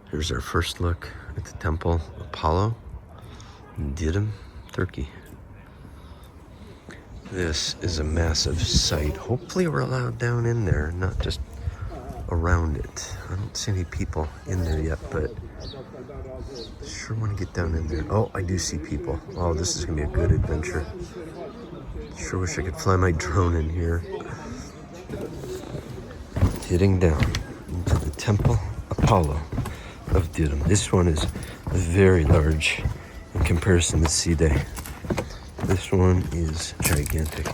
Here's our first look at the Temple Apollo in Didim, Turkey. This is a massive site. Hopefully we're allowed down in there, not just around it. I don't see any people in there yet, but sure want to get down in there. Oh, I do see people. Oh, this is gonna be a good adventure. Sure wish I could fly my drone in here. Heading down into the Temple Apollo of Didim. This one is very large in comparison to C-Day. This one is gigantic.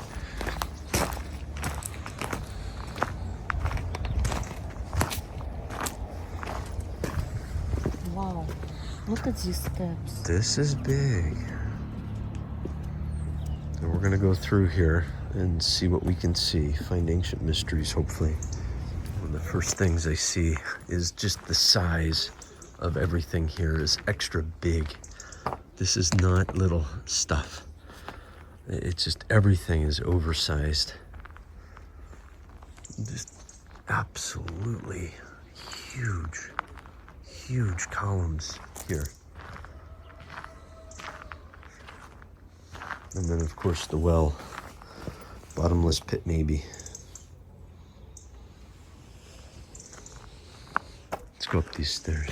Wow, look at these steps. This is big. And we're gonna go through here and see what we can see. Find ancient mysteries, hopefully. One of the first things I see is just the size of everything here is extra big. This is not little stuff. It's just everything is oversized. Just absolutely huge columns here. And then of course the well, bottomless pit maybe. Let's go up these stairs.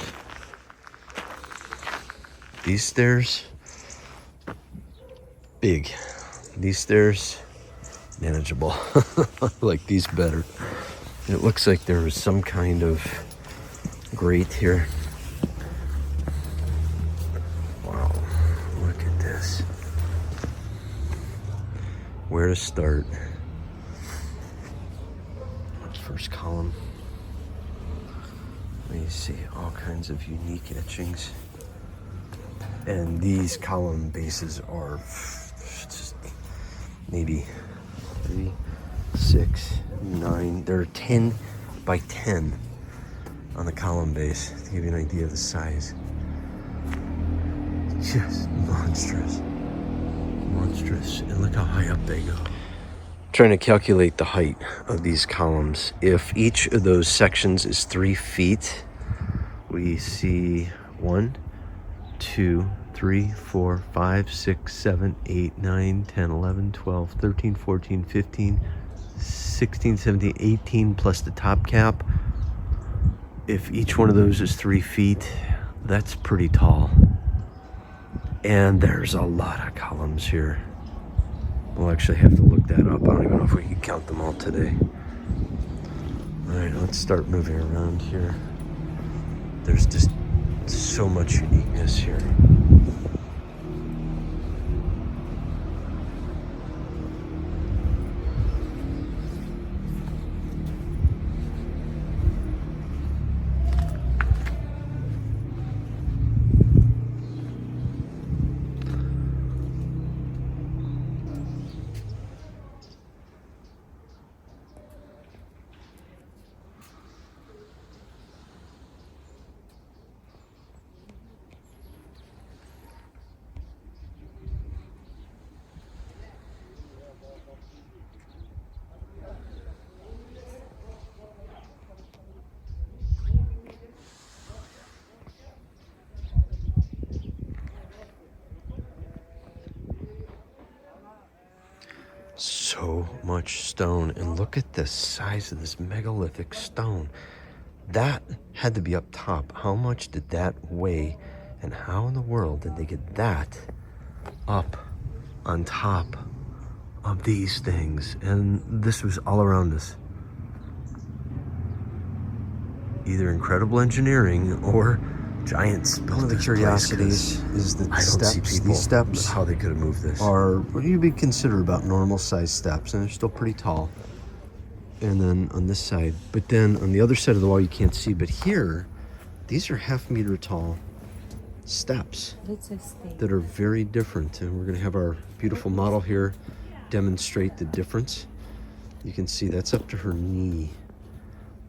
These stairs, big. These stairs, manageable. I like these better. It looks like there was some kind of grate here. Wow, look at this. Where to start? First column. You see all kinds of unique etchings. And these column bases are just maybe 3, 6, 9. They're 10 by 10 on the column base to give you an idea of the size. Just monstrous. And look how high up they go. Trying to calculate the height of these columns. If each of those sections is 3 feet, we see 1, 2, 3, 4, 5, 6, 7, 8, 9, 10, 11, 12, 13, 14, 15, 16, 17, 18 plus the top cap. If each one of those is 3 feet, that's pretty tall. And there's a lot of columns here. We'll actually have to look that up. I don't even know if we can count them all today. All right, let's start moving around here. There's just so much uniqueness here. So much stone, and look at the size of this megalithic stone. That had to be up top. How much did that weigh, and how in the world did they get that up on top of these things? And this was all around us. Either incredible engineering or giants. One of the curiosities is that these steps, how they could have moved this, are what you'd be considered about normal size steps, and they're still pretty tall. And then on this side, but then on the other side of the wall you can't see, but here, these are 1/2 meter tall steps that are very different. And we're gonna have our beautiful model here demonstrate the difference. You can see that's up to her knee.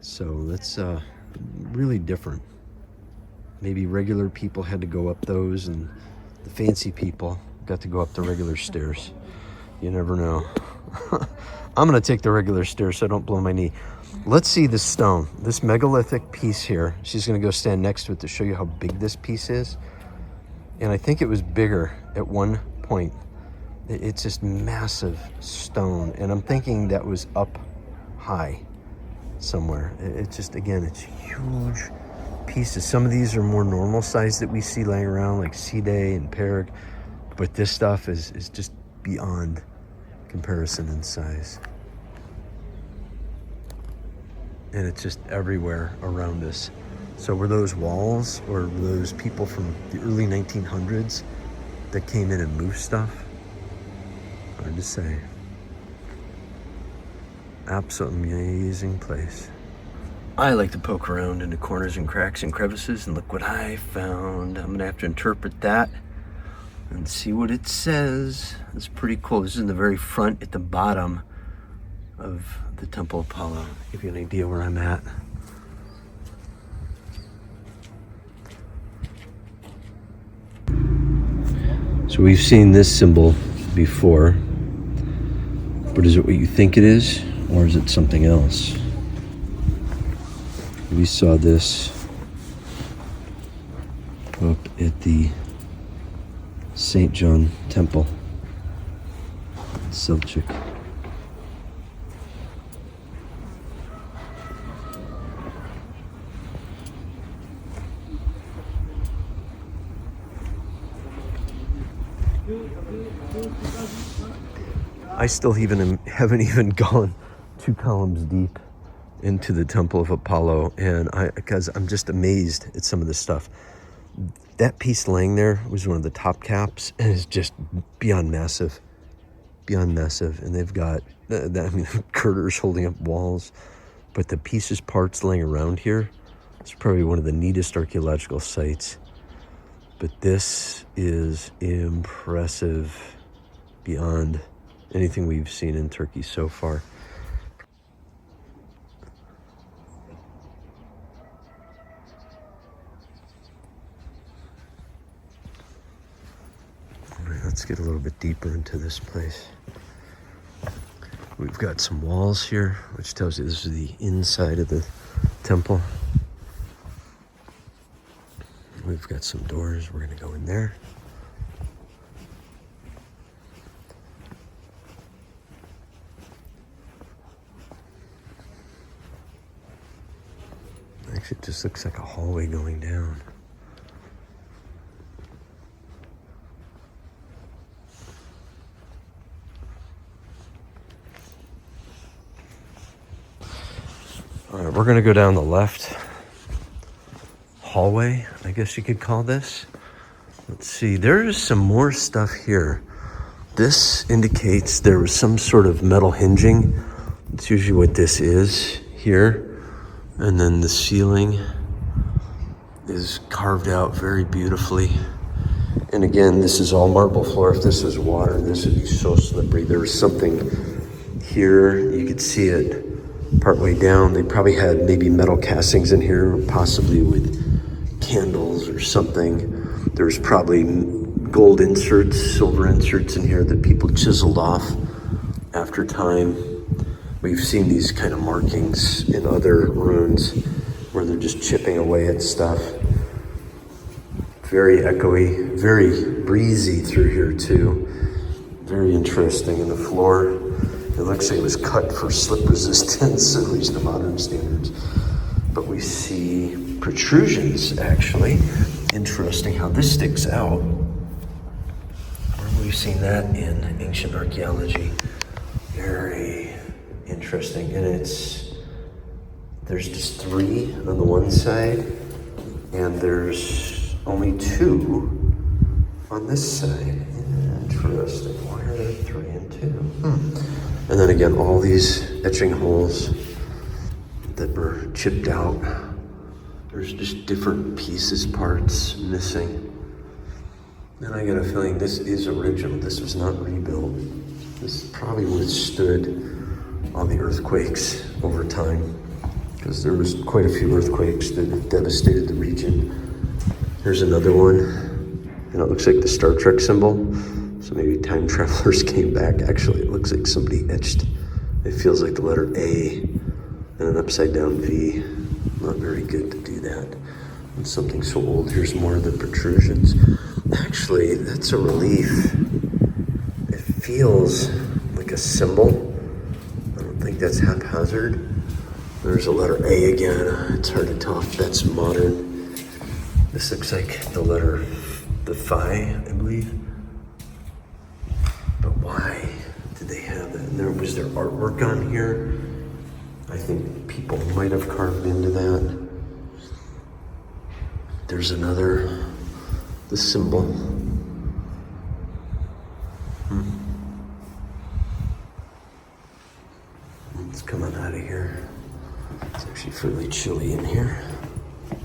So that's really different. Maybe regular people had to go up those, and the fancy people got to go up the regular stairs. You never know. I'm gonna take the regular stairs so I don't blow my knee. Let's see the stone, this megalithic piece here. She's gonna go stand next to it to show you how big this piece is. And I think it was bigger at one point. It's just massive stone. And I'm thinking that was up high somewhere. It's just, again, it's huge pieces. Some of these are more normal size that we see laying around, like Cide and Perg. But this stuff is just beyond comparison in size. And it's just everywhere around us. So were those walls or were those people from the early 1900s that came in and moved stuff? Hard to say. Absolutely amazing place. I like to poke around into corners and cracks and crevices, and look what I found. I'm gonna have to interpret that and see what it says. It's pretty cool. This is in the very front at the bottom of the Temple of Apollo. Give you an idea where I'm at. So we've seen this symbol before, but is it what you think it is, or is it something else? We saw this up at the St. John Temple, Selçuk. I still haven't even gone 2 columns deep into the Temple of Apollo, and because I'm just amazed at some of this stuff. That piece laying there was one of the top caps, and it's just beyond massive. And they've got girders holding up walls, but the pieces, parts laying around here, it's probably one of the neatest archaeological sites. But this is impressive beyond anything we've seen in Turkey so far. All right, let's get a little bit deeper into this place. We've got some walls here, which tells you this is the inside of the temple. We've got some doors. We're going to go in there. Actually, it just looks like a hallway going down. All right, we're going to go down the left hallway, I guess you could call this. Let's see, there's some more stuff here. This indicates there was some sort of metal hinging. It's usually what this is here. And then the ceiling is carved out very beautifully. And again, this is all marble floor. If this was water, this would be so slippery. There was something here. You could see it partway down. They probably had maybe metal castings in here, possibly with candles or something. There's probably gold inserts, silver inserts in here that people chiseled off after time. We've seen these kind of markings in other ruins where they're just chipping away at stuff. Very echoey, very breezy through here too. Very interesting. In the floor, it looks like it was cut for slip resistance, at least to modern standards. But we see protrusions, actually. Interesting how this sticks out. We've seen that in ancient archaeology. Very interesting. And there's just 3 on the one side, and there's only 2 on this side. Interesting. Why are there 3 and 2? And then again, all these etching holes that were chipped out. There's just different pieces, parts missing. And I got a feeling this is original. This was not rebuilt. This probably withstood all the earthquakes over time, because there was quite a few earthquakes that have devastated the region. Here's another one, and it looks like the Star Trek symbol. So maybe time travelers came back. Actually, it looks like somebody etched, it feels like the letter A and an upside down V. Not very good to do that on something so old. Here's more of the protrusions. Actually, that's a relief. It feels like a symbol. I don't think that's haphazard. There's a letter A again. It's hard to tell if that's modern. This looks like the phi, I believe. But why did they have that? Was there artwork on here? I think people might have carved into that. There's the symbol. Let's come on out of here. It's actually fairly chilly in here.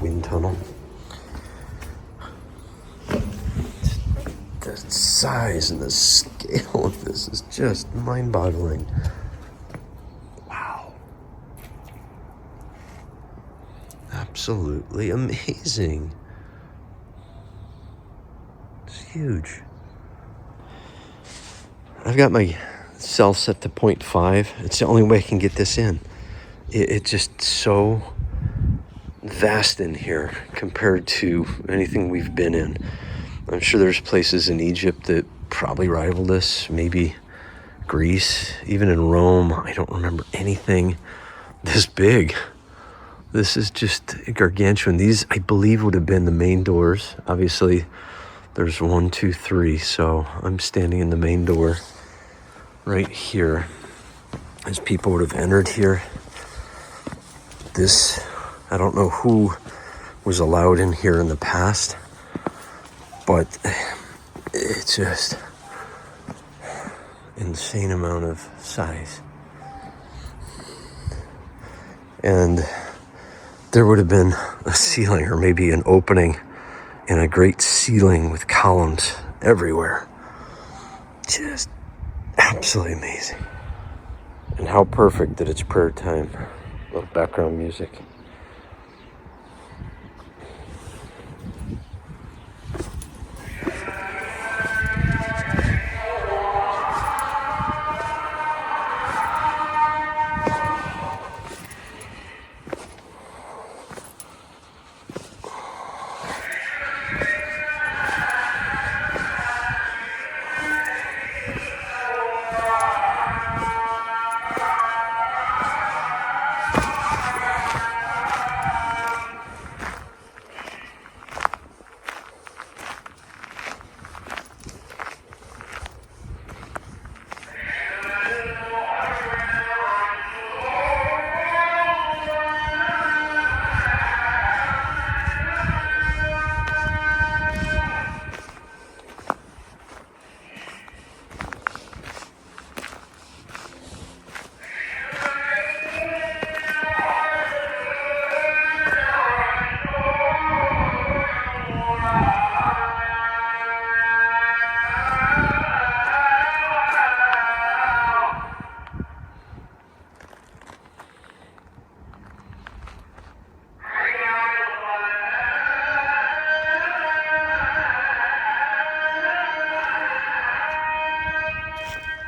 Wind tunnel. The size and the scale of this is just mind-boggling. Wow. Absolutely amazing. It's huge. I've got my cell set to 0.5. It's the only way I can get this in. It's just so vast in here compared to anything we've been in. I'm sure there's places in Egypt that probably rival this, maybe Greece, even in Rome. I don't remember anything this big. This is just gargantuan. These, I believe, would have been the main doors. Obviously, there's 1, 2, 3, so I'm standing in the main door right here as people would have entered here. This, I don't know who was allowed in here in the past, but it's just insane amount of size. And there would have been a ceiling or maybe an opening in a great ceiling with columns everywhere. Just absolutely amazing. And how perfect that it's prayer time. A little background music.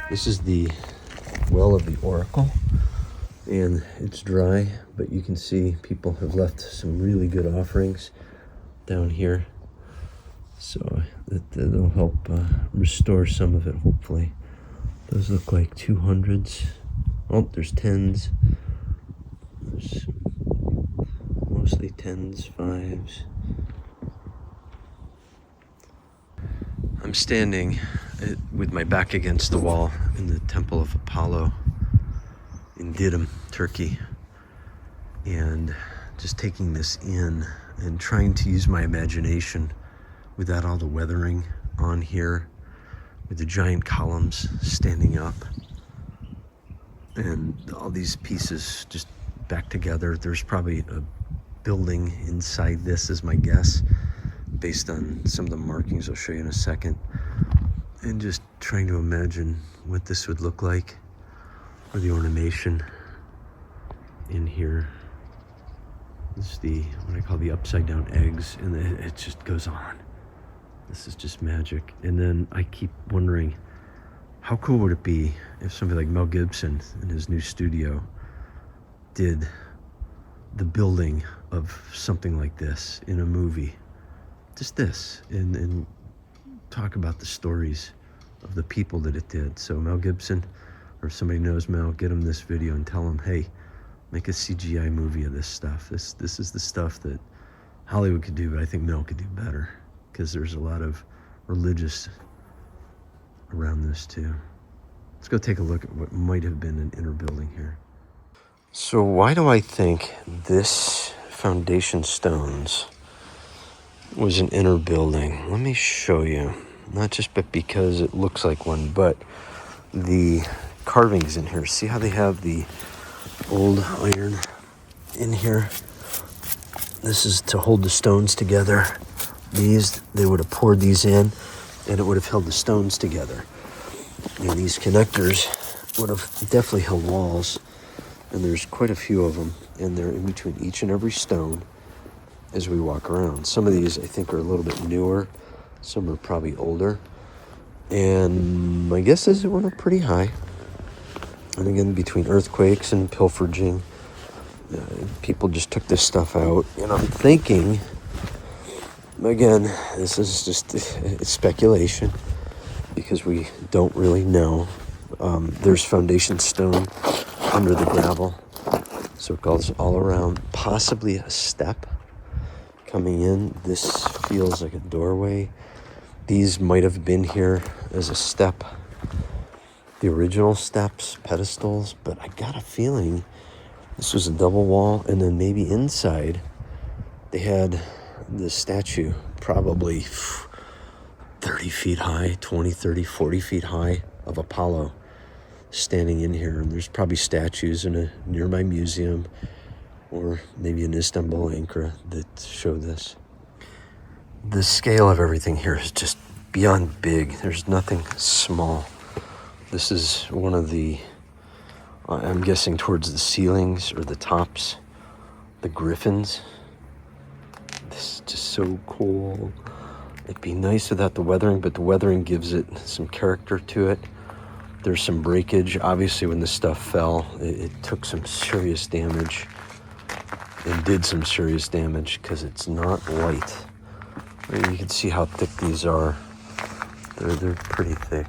This is the well of the oracle, and it's dry, but you can see people have left some really good offerings down here, so that'll help restore some of it, hopefully. Those look like 200s. Oh, there's 10s. There's mostly 10s, 5s. I'm standing with my back against the wall in the Temple of Apollo in Didim, Turkey, and just taking this in and trying to use my imagination without all the weathering on here, with the giant columns standing up and all these pieces just back together. There's probably a building inside this, is my guess, based on some of the markings I'll show you in a second. And just trying to imagine what this would look like, or the ornamentation in here. This is what I call the upside down eggs, and it just goes on. This is just magic. And then I keep wondering, how cool would it be if somebody like Mel Gibson in his new studio did the building of something like this in a movie. Just this, and talk about the stories of the people that it did. So Mel Gibson, or if somebody knows Mel, get him this video and tell him, hey, make a CGI movie of this stuff. This is the stuff that Hollywood could do, but I think Mel could do better, because there's a lot of religious around this too. Let's go take a look at what might have been an inner building here. So why do I think this foundation stones was an inner building? Let me show you. Not just but because it looks like one, but the carvings in here. See how they have the old iron in here? This is to hold the stones together. These, they would have poured these in, and it would have held the stones together. And these connectors would have definitely held walls, and there's quite a few of them, and they're in between each and every stone as we walk around. Some of these I think are a little bit newer, some are probably older, and my guess is it went up pretty high. And again, between earthquakes and pilfering, people just took this stuff out, and I'm thinking, again, this is just speculation, because we don't really know. There's foundation stone under the gravel, so it goes all around. Possibly a step coming in. This feels like a doorway. These might have been here as a step, the original steps, pedestals, but I got a feeling this was a double wall, and then maybe inside they had the statue, probably 30 feet high, 20, 30, 40 feet high, of Apollo standing in here. And there's probably statues in a nearby museum, or maybe in Istanbul, Ankara, that show this. The scale of everything here is just beyond big. There's nothing small. This is one of the, I'm guessing towards the ceilings or the tops, the griffins. This is just so cool. It'd be nice without the weathering, but the weathering gives it some character to it. There's some breakage. Obviously, when this stuff fell, it took some serious damage, and did some serious damage, because it's not light. You can see how thick these are. They're pretty thick.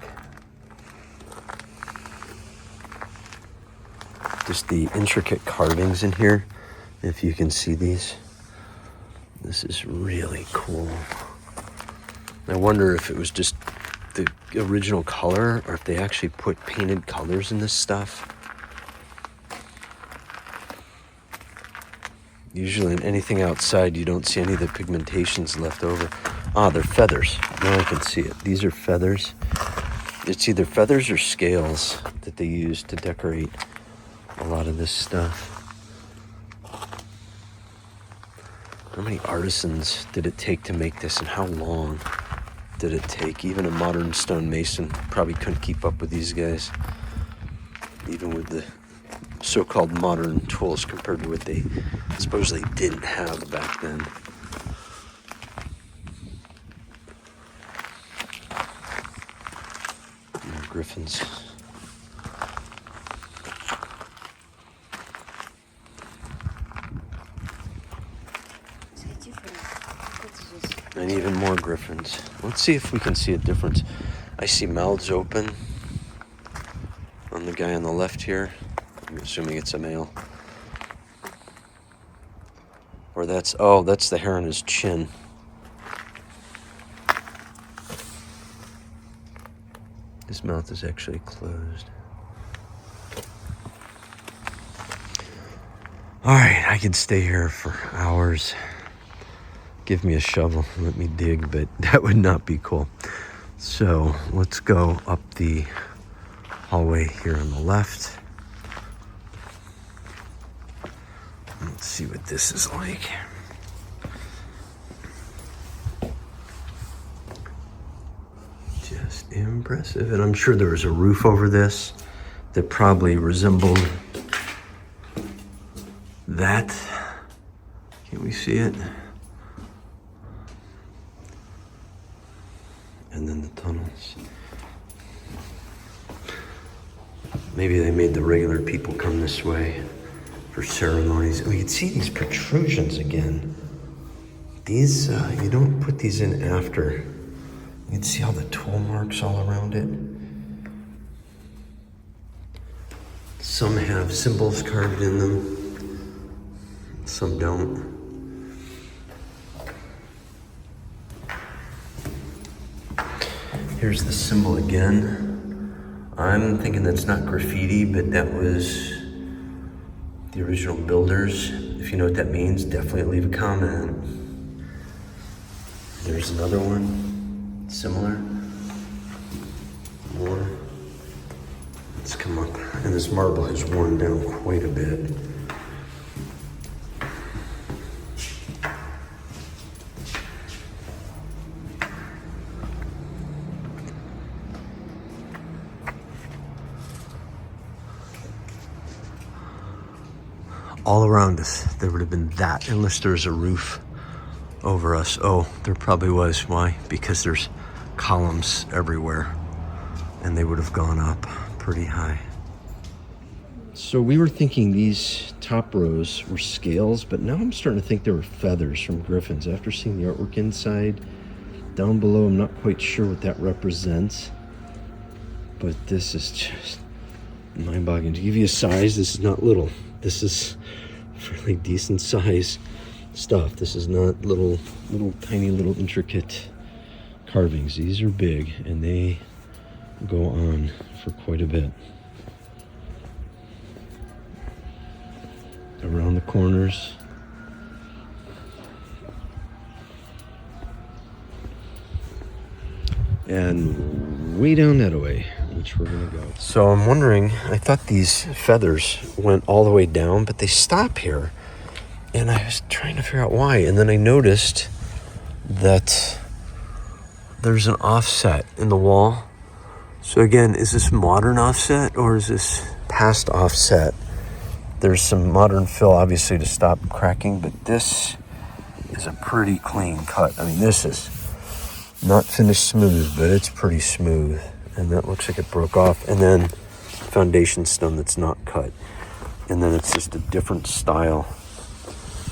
Just the intricate carvings in here, if you can see these. This is really cool. I wonder if it was just the original color, or if they actually put painted colors in this stuff. Usually in anything outside, you don't see any of the pigmentations left over. Ah, they're feathers. Now I can see it. These are feathers. It's either feathers or scales that they use to decorate a lot of this stuff. How many artisans did it take to make this, and how long did it take? Even a modern stonemason probably couldn't keep up with these guys, even with the so-called modern tools compared to what they supposedly didn't have back then. Griffins. And even more griffins. Let's see if we can see a difference. I see mouths open on the guy on the left here. I'm assuming it's a male. Or that's the hair on his chin. His mouth is actually closed. All right, I could stay here for hours. Give me a shovel and let me dig, but that would not be cool. So let's go up the hallway here on the left. Let's see what this is like. Just impressive. And I'm sure there was a roof over this that probably resembled that. Can we see it? And then the tunnels. Maybe they made the regular people come this way. for ceremonies. Oh, you can see these protrusions again. These, you don't put these in after. You can see all the tool marks all around it. Some have symbols carved in them, some don't. Here's the symbol again. I'm thinking that's not graffiti, but that was the original builders. If you know what that means, definitely leave a comment. There's another one, similar. More. Let's come up. And this marble has worn down quite a bit. All around us, there would have been that, unless there's a roof over us. Oh, there probably was. Why? Because there's columns everywhere, and they would have gone up pretty high. So we were thinking these top rows were scales, but now I'm starting to think they were feathers from griffins. After seeing the artwork inside, down below, I'm not quite sure what that represents, but this is just mind-boggling. To give you a size, this is not little. This is fairly decent size stuff. This is not little tiny little intricate carvings. These are big, and they go on for quite a bit. Around the corners. And way down that way, which we're gonna go. So I'm wondering, I thought these feathers went all the way down, but they stop here. And I was trying to figure out why. And then I noticed that there's an offset in the wall. So again, is this modern offset or is this past offset? There's some modern fill, obviously, to stop cracking, but this is a pretty clean cut. I mean, this is not finished smooth, but it's pretty smooth. And that looks like it broke off. And then foundation stone that's not cut. And then it's just a different style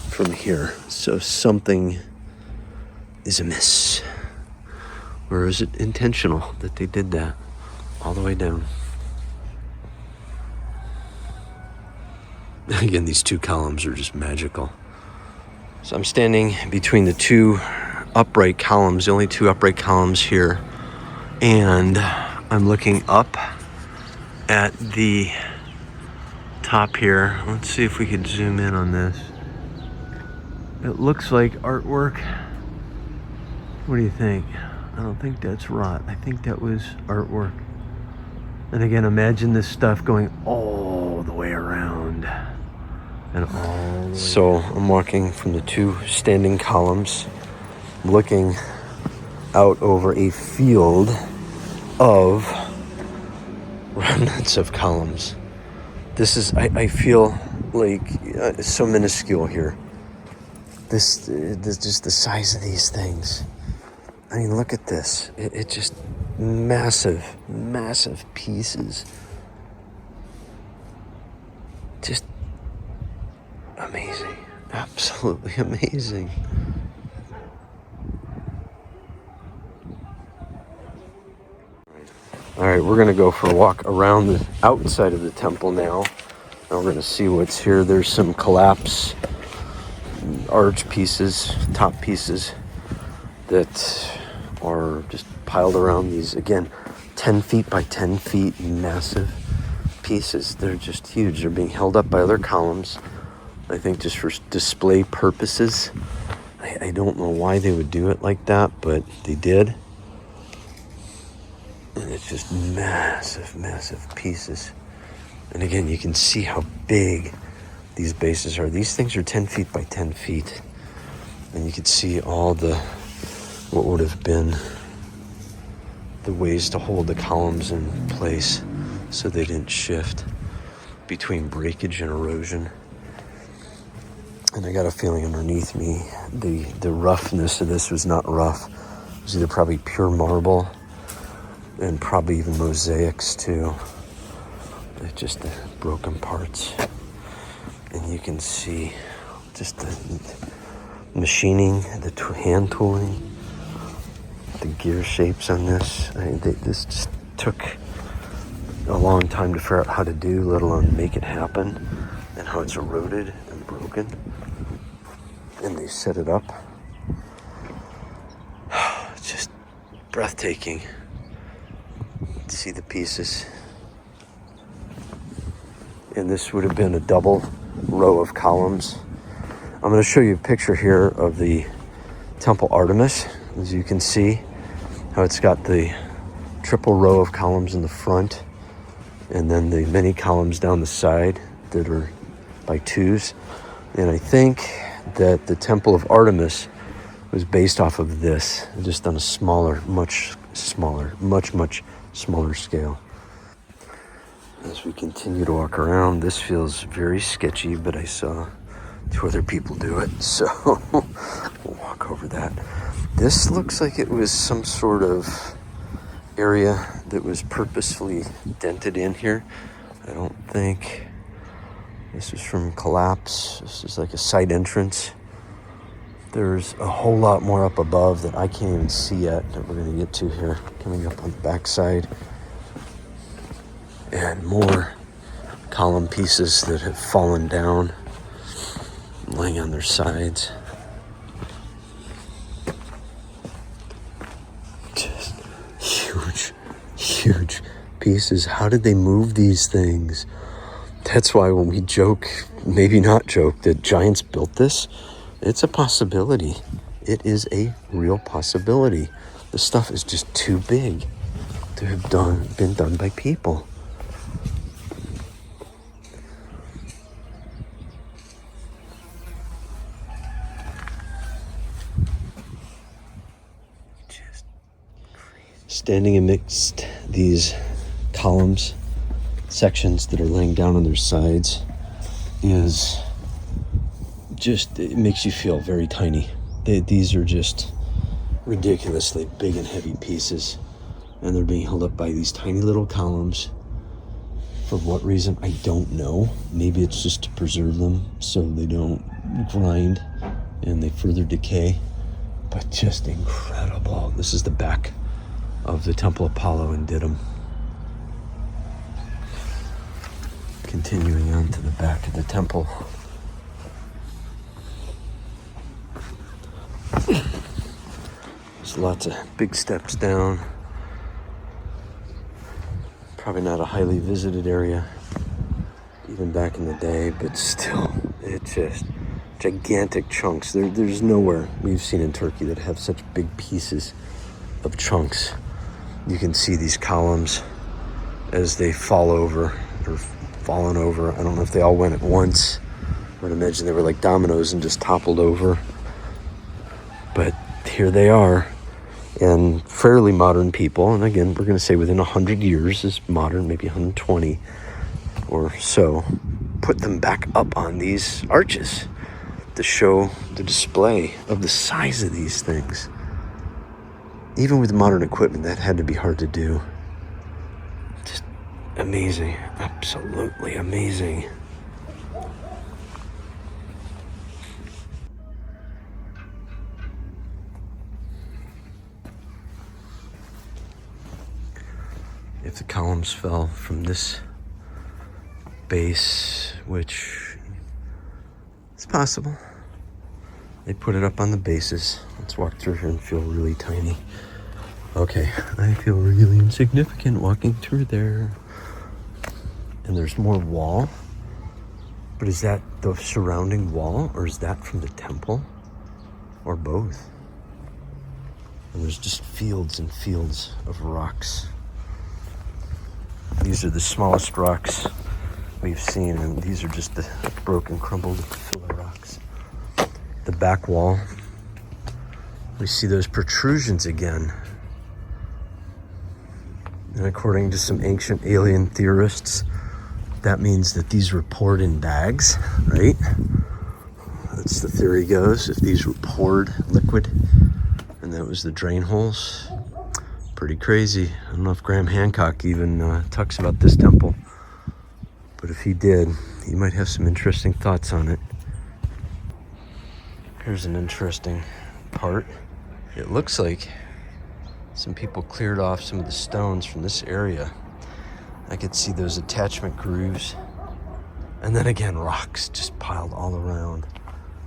from here. So something is amiss. Or is it intentional that they did that all the way down? Again, these two columns are just magical. So I'm standing between the two upright columns, the only two upright columns here, and I'm looking up at the top here. Let's see if we could zoom in on this. It looks like artwork. What do you think? I don't think that's rot. I think that was artwork. And again, imagine this stuff going all the way around. And all the way so down. I'm walking from the two standing columns, looking out over a field of remnants of columns. This is, I feel like it's so minuscule here. This just the size of these things. I mean, look at this. It just massive pieces. Just amazing. Absolutely amazing. All right, we're gonna go for a walk around the outside of the temple now. And we're gonna see what's here. There's some collapse arch pieces, top pieces that are just piled around these, again, 10 feet by 10 feet, massive pieces. They're just huge. They're being held up by other columns, I think just for display purposes. I don't know why they would do it like that, but they did. And it's just massive pieces. And again, you can see how big these bases are. These things are 10 feet by 10 feet. And you can see all the, what would have been the ways to hold the columns in place so they didn't shift between breakage and erosion. And I got a feeling underneath me, the roughness of this was not rough. It was either probably pure marble and probably even mosaics too. Just the broken parts. And you can see just the machining, the hand tooling, the gear shapes on this. This just took a long time to figure out how to do, let alone make it happen, and how it's eroded and broken. And they set it up. It's just breathtaking. See the pieces. And this would have been a double row of columns. I'm going to show you a picture here of the Temple Artemis. As you can see how it's got the triple row of columns in the front and then the many columns down the side that are by twos. And I think that the Temple of Artemis was based off of this, just on a smaller, much smaller scale. As we continue to walk around, this feels very sketchy, but I saw 2 other people do it, so we'll walk over that. This looks like it was some sort of area that was purposefully dented in here. I don't think this is from collapse. This is like a side entrance. There's a whole lot more up above that I can't even see yet that we're going to get to here, coming up on the backside. And more column pieces that have fallen down, laying on their sides. Just huge pieces. How did they move these things? That's why when we joke, maybe not joke, that giants built this, it's a possibility. It is a real possibility. The stuff is just too big to have been done by people. Standing amidst these columns, sections that are laying down on their sides, is just, it makes you feel very tiny. These are just ridiculously big and heavy pieces, and they're being held up by these tiny little columns. For what reason, I don't know. Maybe it's just to preserve them so they don't grind and they further decay, but just incredible. This is the back of the Temple Apollo in Didim. Continuing on to the back of the temple. There's lots of big steps down. Probably not a highly visited area, even back in the day, but still, it's just gigantic chunks. There's nowhere we've seen in Turkey that have such big pieces of chunks. You can see these columns as they fall over or fallen over. I don't know if they all went at once. I would imagine they were like dominoes and just toppled over. But here they are, and fairly modern people. And again, we're going to say within 100 years is modern, maybe 120 or so. Put them back up on these arches to show the display of the size of these things. Even with modern equipment, that had to be hard to do. Just amazing. Absolutely amazing. If the columns fell from this base, which is possible, they put it up on the bases. Let's walk through here and feel really tiny. Okay, I feel really insignificant walking through there. And there's more wall. But is that the surrounding wall, or is that from the temple? Or both? And there's just fields and fields of rocks. These are the smallest rocks we've seen, and these are just the broken, crumbled filler rocks. The back wall, we see those protrusions again. And according to some ancient alien theorists, that means that these were poured in bags, right? That's the theory goes. If these were poured liquid and that was the drain holes, pretty crazy. I don't know if Graham Hancock even talks about this temple, but if he did, You might have some interesting thoughts on it. Here's an interesting part. It looks like some people cleared off some of the stones from this area. I could see those attachment grooves. And then again, rocks just piled all around.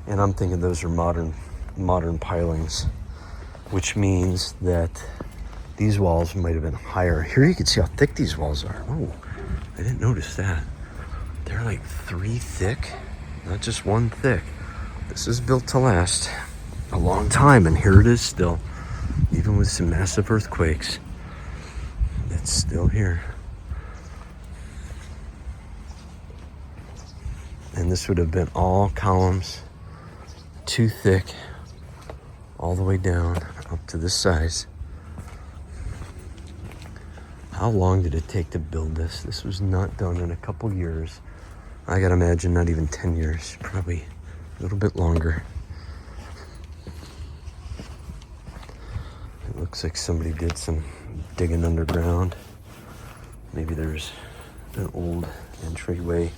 And I'm thinking those are modern pilings, which means that these walls might have been higher. Here you can see how thick these walls are. Oh, I didn't notice that. They're like 3 thick, not just 1 thick. This is built to last a long time, and here it is still. Even with some massive earthquakes, it's still here. And this would have been all columns, 2 thick, all the way down up to this size. How long did it take to build this? This was not done in a couple years. I gotta imagine not even 10 years, probably a little bit longer. It looks like somebody did some digging underground. Maybe there's an old entryway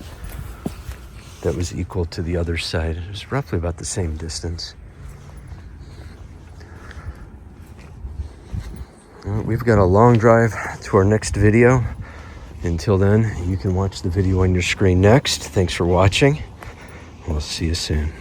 that was equal to the other side. It was roughly about the same distance. Well, we've got a long drive to our next video. Until then, you can watch the video on your screen next. Thanks for watching. We'll see you soon.